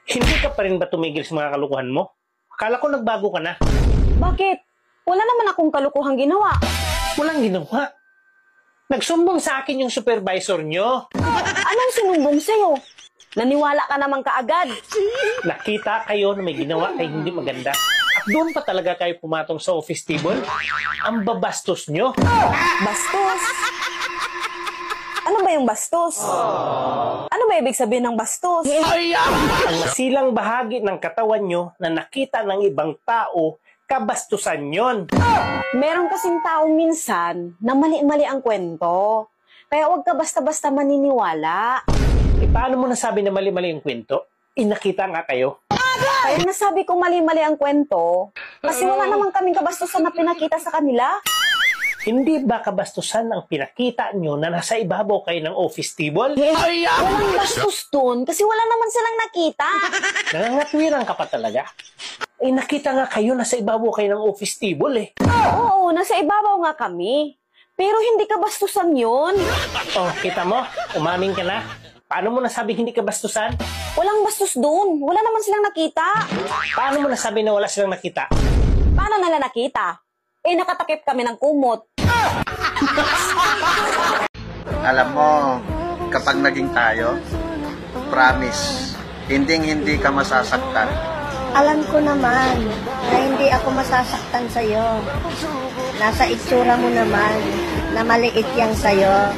Hindi ka pa rin ba tumigil sa mga kalukuhan mo? Akala ko nagbago ka na. Bakit? Wala naman akong kalukuhang ginawa. Walang ginawa. Nagsumbong sa akin yung supervisor nyo. Anong sinumbong sa'yo? Naniwala ka naman kaagad. Nakita kayo na may ginawa ay hindi maganda. At doon pa talaga kayo pumatong sa office table? Ang babastos nyo. Bastos? Ano ba yung bastos? Ano ba ibig sabihin ng bastos? Ang masilang bahagi ng katawan nyo na nakita ng ibang tao, kabastusan yon. Meron kasing tao minsan na mali-mali ang kwento. Kaya huwag ka basta-basta maniniwala. E paano mo nasabi na mali-mali ang kwento? Inakita nga kayo. Kaya nasabi ko mali-mali ang kwento kasi wala naman kaming kabastusan na pinakita sa kanila. Hindi ba kabastusan ang pinakita nyo na nasa ibabaw kayo ng office table? Walang bastos dun kasi wala naman silang nakita. Nangangatwiran ka pa talaga. Eh nakita nga kayo nasa ibabaw kayo ng office table eh. Oo, nasa ibabaw nga kami. Pero hindi kabastusan yun. Oh, kita mo? Umamin ka na. Paano mo nasabing hindi kabastusan? Walang bastos dun. Wala naman silang nakita. Paano mo nasabi na wala silang nakita? Paano nila nakita? Eh, nakatakip kami ng kumot. Alam mo, kapag naging tayo, promise, hindi ka masasaktan. Alam ko naman na hindi ako masasaktan sa'yo. Nasa itsura mo naman na maliit yang sa'yo.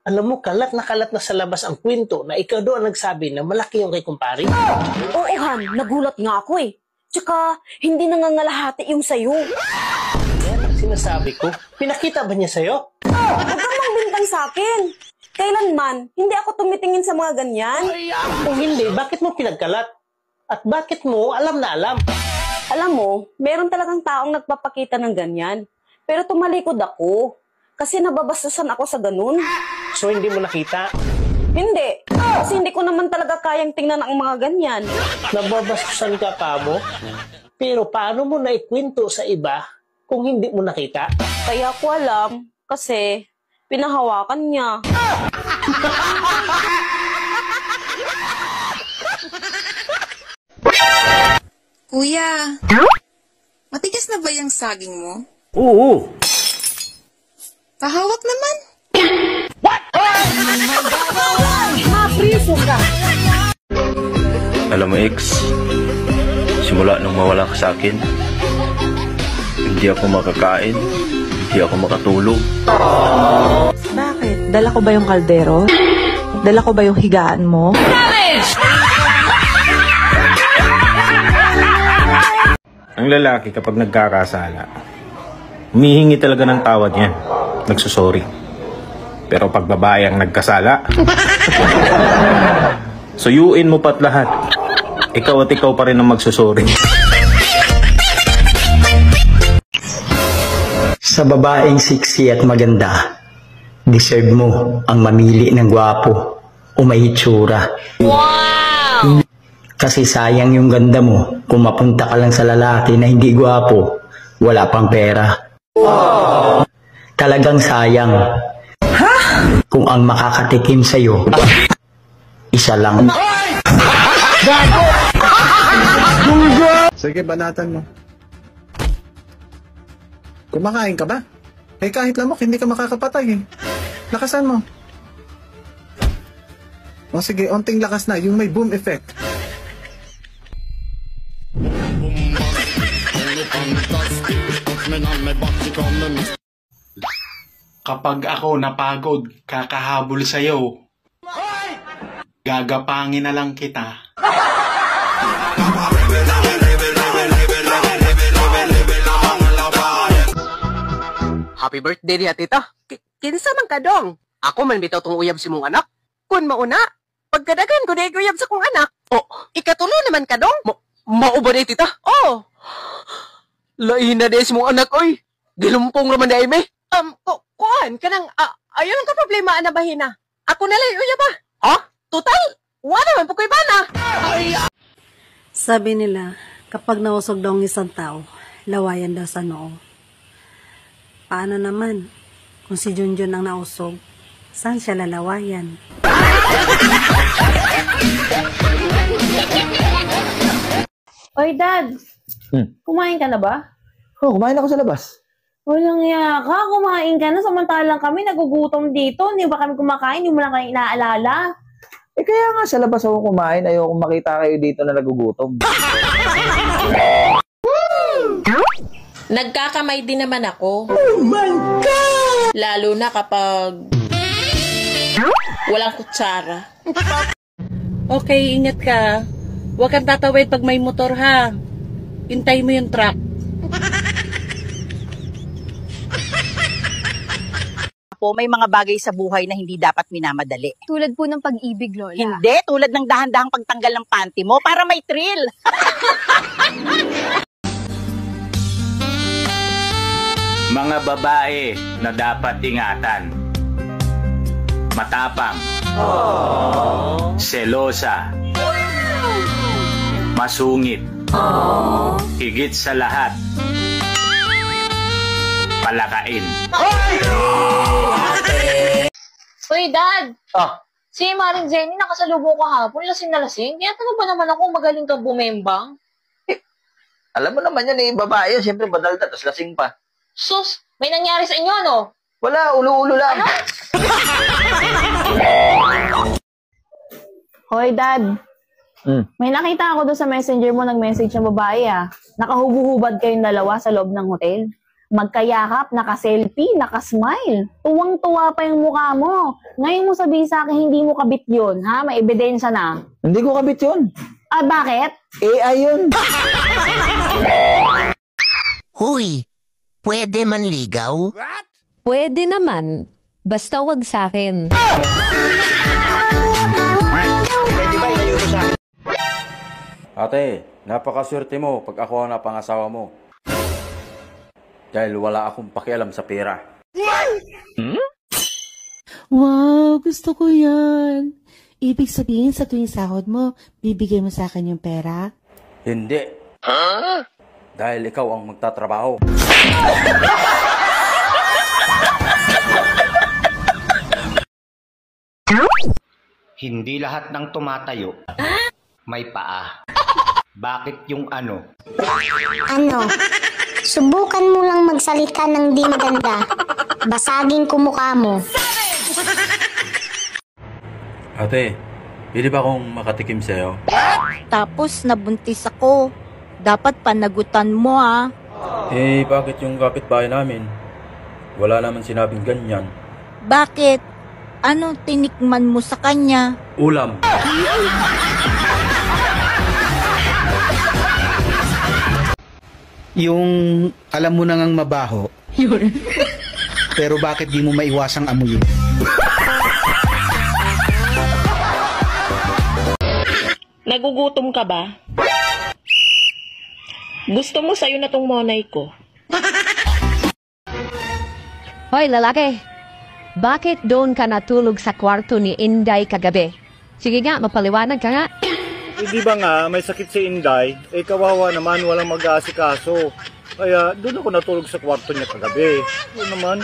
Alam mo, kalat na sa labas ang kwento na ikaw doon nagsabi na malaki yung kay kumpare. Oo, Han. Nagulat nga ako eh. Tsaka, hindi nangangalahati yung sayo. Yan ang sinasabi ko. Pinakita ba niya sa'yo? Huwag kang magbintang sa akin. Kailanman, hindi ako tumitingin sa mga ganyan. Kung hindi, bakit mo pinagkalat? At bakit mo alam na alam? Alam mo, meron talagang taong nagpapakita ng ganyan. Pero tumalikod ako. Kasi nababastusan ako sa ganun. So hindi mo nakita? Hindi. Kasi hindi ko naman talaga kayang tingnan ang mga ganyan. Nababastusan ka pa mo? Pero paano mo naikwento sa iba kung hindi mo nakita? Kaya ko alam. Kasi pinahawakan niya. Kuya, matigas na ba yung saging mo? Oo. Pahawak naman. Mapriso ka. Alam mo, X, simula nung mawala ka sa akin, hindi ako makakain, hindi ako makatulog. Bakit? Dala ko ba yung kaldero? Dala ko ba yung higaan mo? Ang lalaki kapag nagkakasala, humihingi talaga ng tawad yan. Nagsusorry. Pero pag babae ang nagkasala, suyuin mo pa't lahat. Ikaw at ikaw pa rin ang magsusorry. Sa babaeng sexy at maganda, deserve mo ang mamili ng gwapo o may itsura. Wow! Kasi sayang yung ganda mo kung mapunta ka lang sa lalaki na hindi gwapo, wala pang pera. Oh. Talagang sayang. Ha? Kung ang makakatikim sa'yo, isa lang. Sige, banatan mo. Kumakain ka ba? Eh kahit lamok, hindi ka makakapatay eh. Lakasan mo. O sige, onting lakas na, yung may boom effect. Kapag ako napagod, kakahabol sa'yo. Gagapangin na lang kita. Happy birthday niya, tita. Kinsa man ka dong? Ako man bitaw tong uyab si mong anak. Kun mauna, pagkadagan ko na uyab sa kong anak. Oh, ikatulo naman ka dong? Mao ba na, tita? Oh. Lain na des mong anak, oy. Gilumpong raman na ime. Kuan, kanang, ayun ka problema, anabahin na. Ako na lang uyab ba? Ha? Total, wala naman po ko iba na. Sabi nila, kapag nausog daw ng isang tao, lawayan daw sa noo. Paano naman kung si Junjun ang nausog? Saan siya lalawayan? Oy, Dad. Kumain ka na ba? Oh, kumain ako sa labas. Walang iya ka. Kumain ka na. Samantalang kami nagugutom dito. Hindi ba kami kumakain? Hindi mo lang kayo inaalala. Eh kaya nga sa labas ako kumain. Ayoko makita kayo dito na nagugutom. Nagkakamay din naman ako. Oh my God! Lalo na kapag walang kutsara. Okay, ingat ka. Huwag kang tatawid pag may motor, ha? Hintay mo yung truck. Po, may mga bagay sa buhay na hindi dapat minamadali. Tulad po ng pag-ibig, Lola. Hindi, tulad ng dahan-dahang pagtanggal ng panty mo para may thrill. Mga babae na dapat ingatan. Matapang. Selosa. Masungit. Higit sa lahat. Palakain. Uy, Dad! Si Maring Jenny nakasalubong ko hapon, lasing na lasing. Kaya tanong ba naman ako magaling ka bumembang? Alam mo naman yan eh, babae yun. Siyempre badalda, tapos lasing pa. Sus, may nangyari sa inyo, no? Wala, ulo-ulo lang. Hoy, Dad. May nakita ako doon sa messenger mo, nag-message ng babae Nakahubo-hubad kayong dalawa sa loob ng hotel. Magkayakap, naka-selfie, naka-smile. Tuwang-tuwa pa yung mukha mo. Ngayon mo sabihin sa akin, hindi mo kabit yun, ha? May ebidensya na. Hindi ko kabit yun. Ah, bakit? AI yun. Huy, pwede manligaw? Pwede naman. Basta wag sa akin. Ate, napakaswerte mo pag ako ang napangasawa mo. Dahil wala akong pakialam sa pera. Wow, gusto ko yan. Ibig sabihin sa tuwing sahod mo, bibigay mo sa akin yung pera? Hindi. Dahil ikaw ang magtatrabaho. Hindi lahat ng tumatayo may paa. Bakit yung ano? Ano? Subukan mo lang magsalita ng di maganda. Basagin ko mukha mo. Ate, pwede ba akong makatikim sa'yo? Tapos nabuntis ako. Dapat panagutan mo Eh, bakit yung kapitbahay namin? Wala naman sinabing ganyan. Bakit? Ano tinikman mo sa kanya? Ulam. Yung alam mo na ngang mabaho. Pero bakit di mo maiwasang amuyin? Nagugutom ka ba? Gusto mo sa'yo na tong monay ko? Hoy, lalaki. Bakit doon ka natulog sa kwarto ni Inday kagabi? Sige nga, mapaliwanag ka nga. Hindi ba nga, may sakit si Inday? Eh, kawawa naman, walang mag-aasikaso. Kaya, doon ako natulog sa kwarto niya kagabi. Ano naman?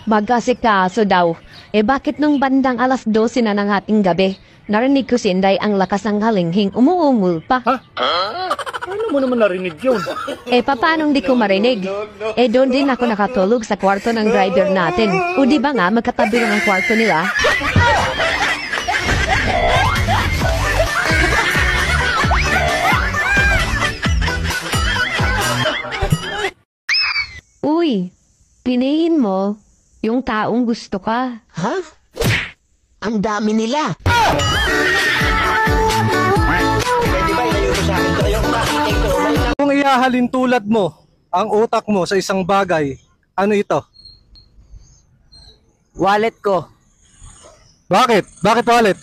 Mag-asikaso daw. Eh bakit nung bandang alas 12 na ng ating gabi, narinig ko si Inday ang lakas ng halinghing umuungol pa. Ha? Ano mo naman narinig yun? Eh papanong di ko marinig? Eh doon din ako nakatulog sa kwarto ng driver natin. O di ba nga magkatabi lang ang kwarto nila? Uy, piliin mo yung taong gusto ka. Ha? Ang dami nila. Kung ihahalin tulad mo ang utak mo sa isang bagay, ano ito? Wallet ko. Bakit? Bakit wallet?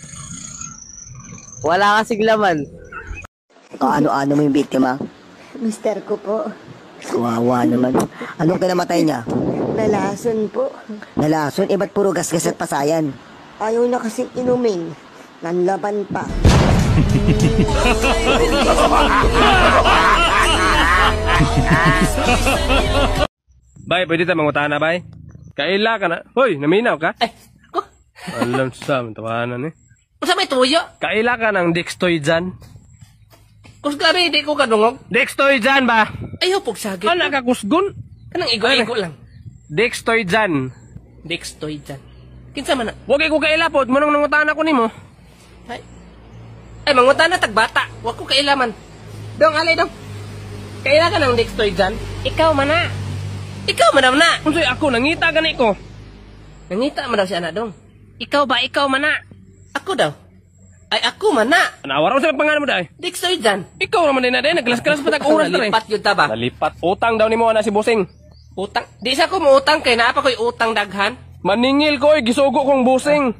Wala kasing laman. Ano-ano mo yung biktima? Mister ko po. Kawawa naman. Anong kinamatay niya? Nalason po. Nalason? Ba't puro gasgas at pasayan? Ayaw na kasing inumin. Nanlaban pa. Bay, pwede tayo mangutana, bay? Kaila ka na. Hoy, naminaw ka? Alam sa tawanan eh. Masa may tuyo? Kaila ka ng Dextoy dyan. Kus gabi, di ko kadungog. Dextoy dyan ba? Ayaw pog sagit. Ano ka kusgon? Kanang igo-igo lang. Dextoy dyan. Dextoy dyan. Kinsa man na? Huwag ko kailapod. Manong nangutaan ako ni mo. Ay, mangutan na tagbata. Huwag ko kailaman. Dong, alay dong. Kaila ka ng Dextoy dyan? Ikaw man na. Ikaw man na. Kung sa'yo ako, nangita gani ko. Nangita man daw si anak dong. Ikaw ba, ikaw man na. Ako daw. Ay, ako man na. Nawara mo sa pangalan mo dahil. Dextoy dyan. Ikaw naman din na din. Naglas-kalas pa tag-uras na rin. Nalipat yun ta ba? Nalipat. Utang daw ni mo na si Busing. Utang? Di sa ko mo utang kay naapa ko'y utang daghan. Maningil ko gisugo kong Busing.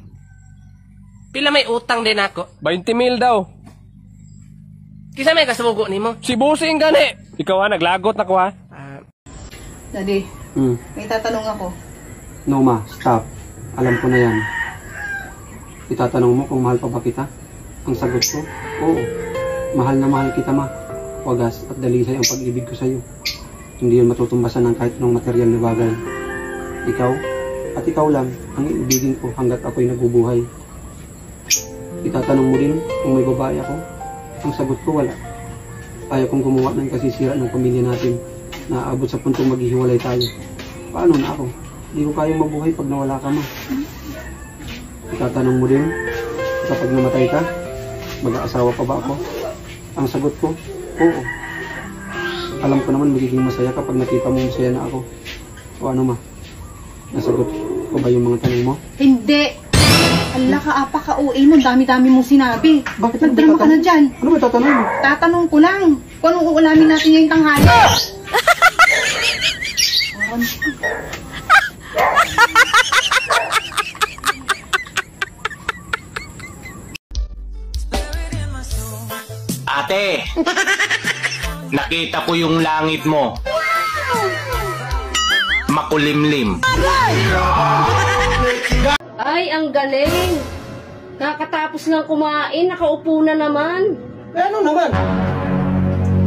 Pila may utang din ako? 20,000 daw. Kisa may kasugo ni mo? Si Busing gani. Ikaw ha, naglagot na ko ha. Daddy, may tatanong ako. No ma, stop. Alam ko na yan. Itatanong mo kung mahal pa ba kita? Ang sagot ko, oo. Mahal na mahal kita ma. Wagas at dalisay ang pag-ibig ko sa'yo. Hindi yun matutumbasan ng kahit anong material na bagay. Ikaw, at ikaw lang, ang iibigin ko hanggat ako'y nabubuhay. Itatanong mo rin kung may babae ako? Ang sagot ko, wala. Ayaw kong gumawa ng kasisira ng pamilya natin na aabot sa puntong maghihiwalay tayo. Paano na ako? Hindi ko kayang mabuhay pag nawala ka ma. Itatanong mo din, kapag namatay ka, mag-aasawa pa ba ako? Ang sagot ko, oo. Alam ko naman magiging masaya kapag nakita mo masaya na ako. O ano ma? Nasagot ko ba yung mga tanong mo? Hindi! Ala ka, apa ka, OA mo, dami-dami mong sinabi. Bakit nagdama ka na dyan? Ano ba tatanong mo? Tatanong ko lang, kung anong uulamin natin ngayong tanghali. Ate, nakita ko yung langit mo. Makulimlim. Ay, ang galing! Kakatapos nga kumain, nakaupo na naman. Ano naman?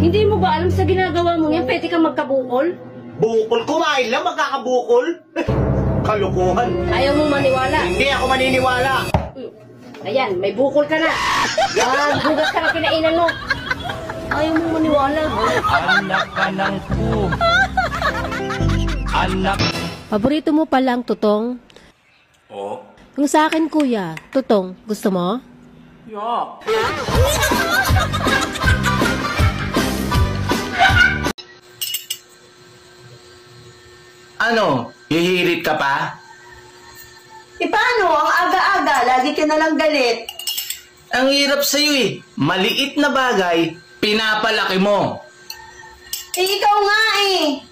Hindi mo ba alam sa ginagawa mo yan, pwede kang magkabukol? Bukol? Kumain lang, magkakabukol? Kalukuhan. Ayaw mo maniwala? Hindi ako maniniwala. Ayan, may bukol ka na. Hugas ka na kinainan mo. Ayaw mo maniwala. Anak ka ng po. Anak. Paborito mo palang tutong? Oo. Kung sa akin, kuya, tutong, gusto mo? Yeah. Ano? Hihirit ka pa? Paano? Ang aga-aga, lagi ka nalang galit. Ang hirap sa'yo eh. Maliit na bagay, pinapalaki mo. Ikaw nga eh.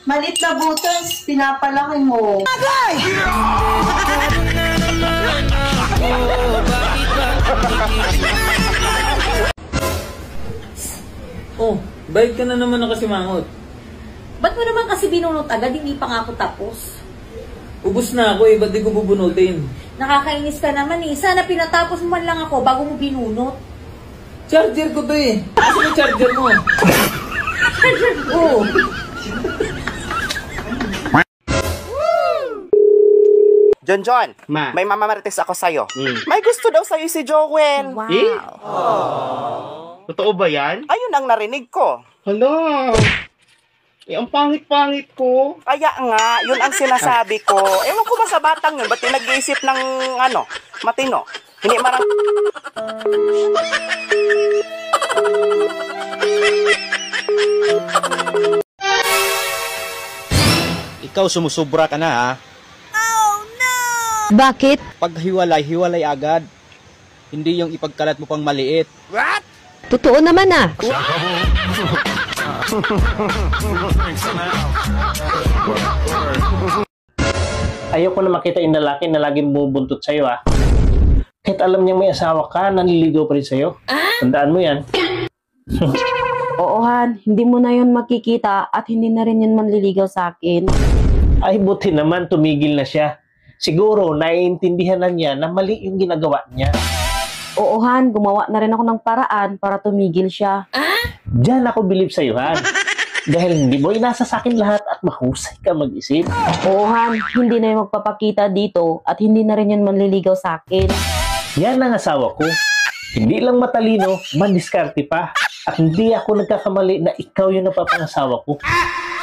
Maliit na butas, pinapalaki mo. Agay! Oh, bayad ka na naman nakasimangot. Ba't mo naman kasi binunot agad? Hindi pa nga ako tapos. Ubus na ako eh, ba't di ko bubunutin? Nakakainis ka naman eh. Sana pinatapos mo man lang ako bago mo binunot. Charger ko to eh. Kasi yung charger mo. Oo. John, may mamamarites ako sa'yo. May gusto daw sa'yo si Joel. Wow. Totoo ba yan? Ayun ang narinig ko. Hala. Ang pangit-pangit ko. Kaya nga, yun ang sinasabi ko. Ewan ko ba sa batang yun, ba't yung nag-iisip ng, matino? Hindi marang... Ikaw sumusubra ka na ha. Bakit? Pag hiwalay agad. Hindi yung ipagkalat mo pang maliit. What? Totoo naman ah. Ayoko na makita yung lalaki na laging bumubuntot sa'yo ah. Kahit alam niyang may asawa ka, nanliligaw pa rin sa'yo. Tandaan mo yan. Oo, Han. Hindi mo na yun makikita at hindi na rin yun manliligaw sa akin. Ay, buti naman, tumigil na siya. Siguro, naiintindihan na niya na mali yung ginagawa niya. Oo, Han. Gumawa na rin ako ng paraan para tumigil siya. Diyan ako believe sa'yo, Han. Dahil hindi mo inasa sa akin lahat at mahusay ka mag-isip. Oo, Han. Hindi na yung magpapakita dito at hindi na rin yun manliligaw sa akin. Yan ang asawa ko. Hindi lang matalino, mandiskarte pa. At hindi ako nagkakamali na ikaw yung napapangasawa ko.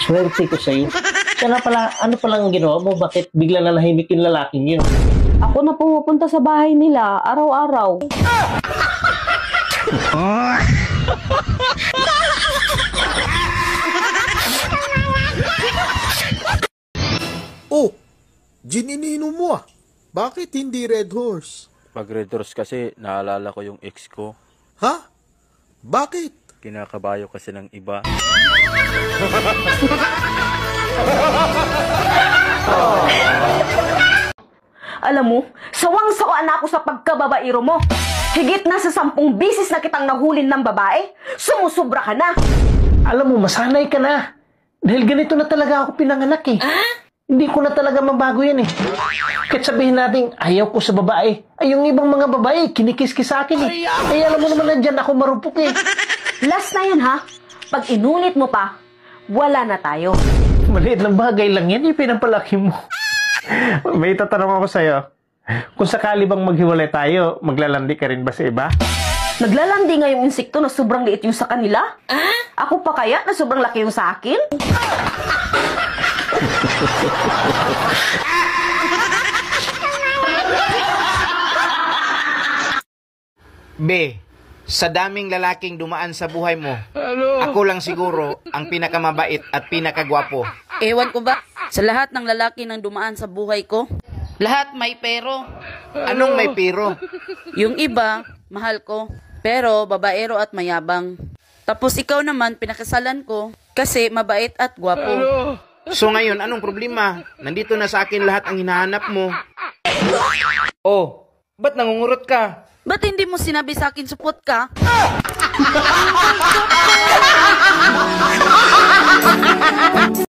Swerte ko sa'yo. Kaya pala, ano palang ginawa mo? Bakit bigla na nahimik yung lalaking yun? Ako na pumupunta sa bahay nila araw-araw. Oh, gin ininom mo ah. Bakit hindi Red Horse? Pag Red Horse kasi, naalala ko yung ex ko. Ha? Bakit? Kinakabayo kasi ng iba. Alam mo, sawang-sawa na ako sa pagkababairo mo. Higit na sa 10 bisis na kitang nahulin ng babae, sumusubra ka na. Alam mo, masanay ka na. Dahil ganito na talaga ako pinanganak eh. Hindi ko na talaga mabago yan eh. Kahit sabihin natin, ayaw ko sa babae. Ay, yung ibang mga babae, kinikis-kis sa akin eh. Ay, alam mo naman nandyan ako marupok eh. Last na yan ha. Pag inulit mo pa, wala na tayo. Maliit lang bagay lang yan, yung pinampalaki mo. May tatanong ako sa'yo. Kung sakali bang maghiwalay tayo, maglalandi ka rin ba sa iba? Naglalandi nga yung insekto na sobrang liit yung sa kanila? Ako pa kaya na sobrang laki yung sa akin? Be, sa daming lalaking dumaan sa buhay mo, ako lang siguro ang pinakamabait at pinakagwapo. Ewan ko ba, sa lahat ng lalaki nang dumaan sa buhay ko, lahat may pero. Anong may pero? Yung iba, mahal ko, pero babaero at mayabang. Tapos ikaw naman, pinakasalan ko, kasi mabait at gwapo. So ngayon, anong problema? Nandito na sa akin lahat ang hinahanap mo. Oh, ba't nangungurot ka? Ba't hindi mo sinabi sa akin supot ka?